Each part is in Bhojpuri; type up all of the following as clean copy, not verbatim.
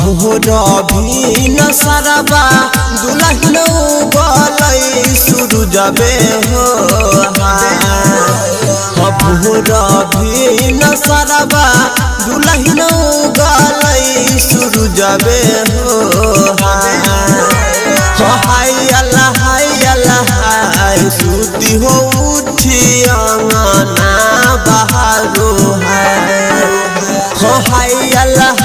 भोर भी न सरबा दुल्हन गलई सूरज बे हो भोर भी न सरबा दुल्हन गलई सूरज बे हो हाय अल्लाह सूती हो उठी अंगना बहारो है हाय अल्लाह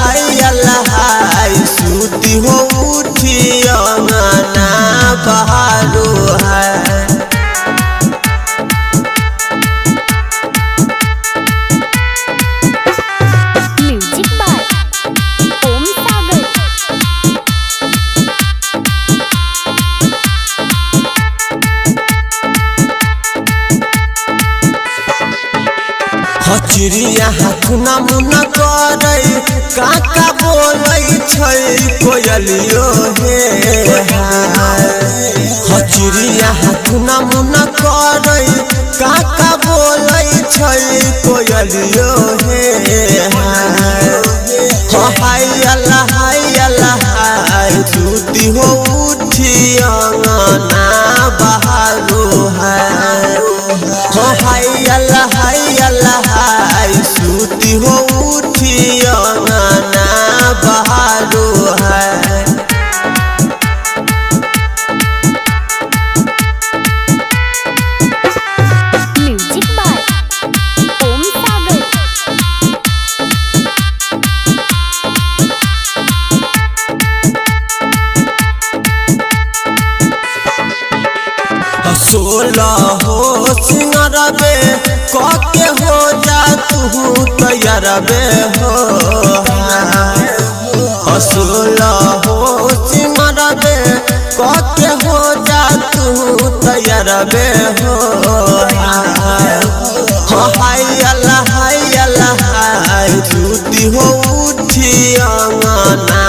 सूती हो उठी अंगना बहारो है। म्यूजिक बाय ओम सागर। चिड़िया हाथुना मुना करे काका बोलै छै कोयलियो हे चिड़िया हाथुना मुना करे काका बोलै छै कोयलियो हे हाय अल्लाह सूती हो उठी अंगना बहारो है हाय अल्लाह सूती हो उठी अंगना बहारो है। म्यूजिक बाय ओम सागर। सोलह हो सिंगर बे कके हो जा तू तैयार बे हो सोलह हो सिंगर बे कके हो जा तू तैयार बे हो हाय अल्लाह सूती हो उठी अंगना